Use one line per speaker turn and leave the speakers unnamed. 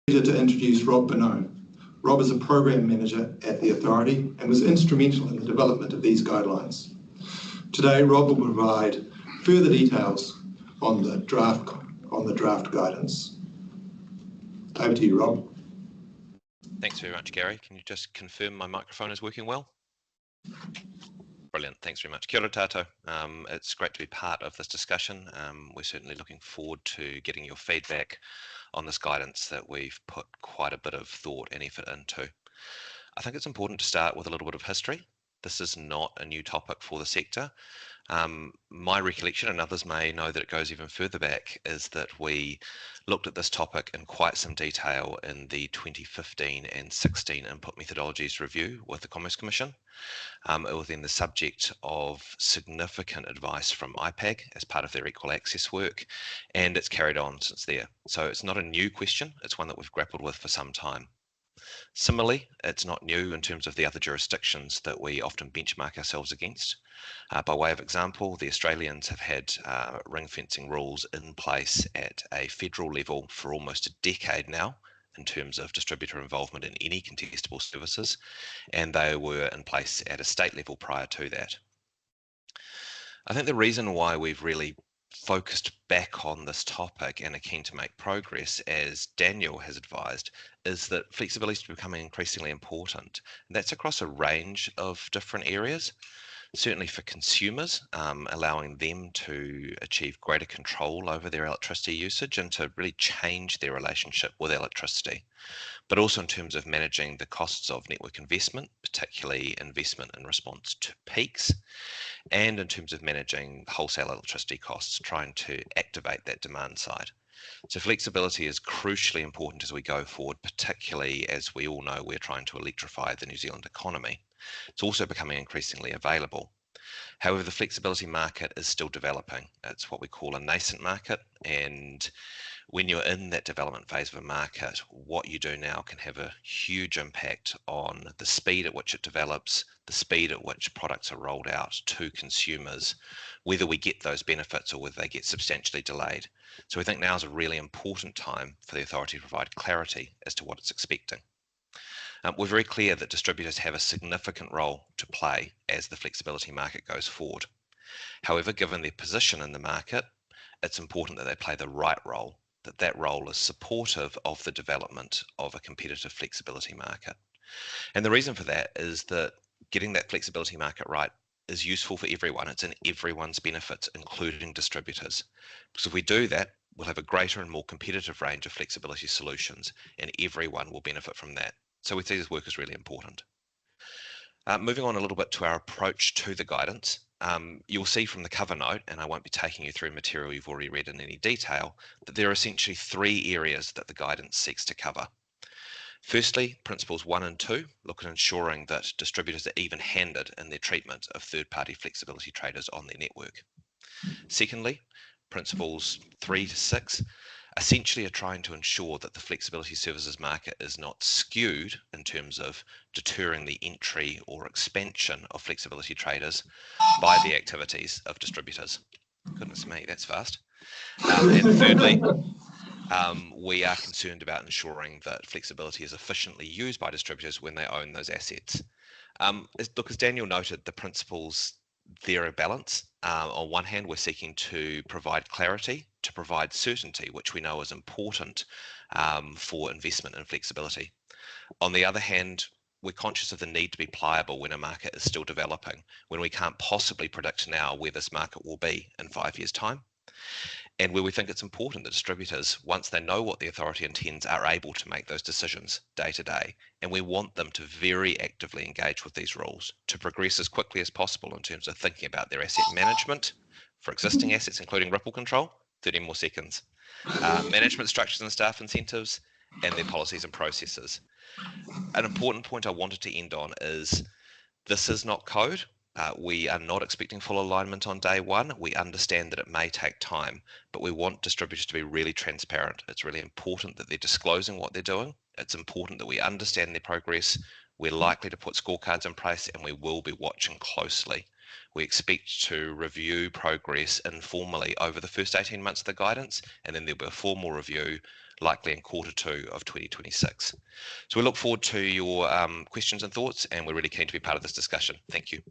To introduce Rob Bernau. Rob is a program manager at the authority and was instrumental in the development of these guidelines. Today, Rob will provide further details on the draft guidance. Over to you, Rob.
Thanks very much, Gary. Can you just confirm my microphone is working well? Brilliant. Thanks very much. Kia ora tātou. It's great to be part of this discussion. We're certainly looking forward to getting your feedback on this guidance that we've put quite a bit of thought and effort into. I think it's important to start with a little bit of history. This is not a new topic for the sector. My recollection, and others may know that it goes even further back, is that we looked at this topic in quite some detail in the 2015 and 16 input methodologies review with the Commerce Commission. It was then the subject of significant advice from IPAG as part of their equal access work, and it's carried on since there. So it's not a new question, it's one that we've grappled with for some time. Similarly, it's not new in terms of the other jurisdictions that we often benchmark ourselves against. By way of example, the Australians have had ring fencing rules in place at a federal level for almost a decade now in terms of distributor involvement in any contestable services, and they were in place at a state level prior to that. I think the reason why we've really focused back on this topic and are keen to make progress, as Daniel has advised, is that flexibility is becoming increasingly important. And that's across a range of different areas. Certainly for consumers, allowing them to achieve greater control over their electricity usage and to really change their relationship with electricity. But also in terms of managing the costs of network investment, particularly investment in response to peaks, and in terms of managing wholesale electricity costs, trying to activate that demand side. So flexibility is crucially important as we go forward, particularly as we all know we're trying to electrify the New Zealand economy. It's also becoming increasingly available. However, the flexibility market is still developing. It's what we call a nascent market, and when you're in that development phase of a market, what you do now can have a huge impact on the speed at which it develops, the speed at which products are rolled out to consumers, whether we get those benefits or whether they get substantially delayed. So we think now is a really important time for the authority to provide clarity as to what it's expecting. We're very clear that distributors have a significant role to play as the flexibility market goes forward. However, given their position in the market, it's important that they play the right role, that role is supportive of the development of a competitive flexibility market. And the reason for that is that getting that flexibility market right is useful for everyone. It's in everyone's benefit, including distributors. Because if we do that, we'll have a greater and more competitive range of flexibility solutions, and everyone will benefit from that. So we see this work as really important. Moving on a little bit to our approach to the guidance, you'll see from the cover note, and I won't be taking you through material you've already read in any detail, that there are essentially three areas that the guidance seeks to cover. Firstly, principles 1 and 2 look at ensuring that distributors are even-handed in their treatment of third-party flexibility traders on their network. Secondly, principles 3 to 6 essentially are trying to ensure that the flexibility services market is not skewed in terms of deterring the entry or expansion of flexibility traders by the activities of distributors. Goodness me, that's fast. And thirdly, we are concerned about ensuring that flexibility is efficiently used by distributors when they own those assets. As Daniel noted, the principles, they're a balance. On one hand, we're seeking to provide clarity, to provide certainty, which we know is important for investment and flexibility. On the other hand, we're conscious of the need to be pliable when a market is still developing, when we can't possibly predict now where this market will be in 5 years' time, and where we think it's important that distributors, once they know what the authority intends, are able to make those decisions day to day. And we want them to very actively engage with these rules to progress as quickly as possible in terms of thinking about their asset management for existing assets, including ripple control, 30 more seconds, management structures and staff incentives, and their policies and processes. An important point I wanted to end on is this is not code. We are not expecting full alignment on day one. We understand that it may take time, but we want distributors to be really transparent. It's really important that they're disclosing what they're doing. It's important that we understand their progress. We're likely to put scorecards in place, and we will be watching closely We expect to review progress informally over the first 18 months of the guidance, and then there'll be a formal review likely in Q2 of 2026. So we look forward to your questions and thoughts, and we're really keen to be part of this discussion. Thank you.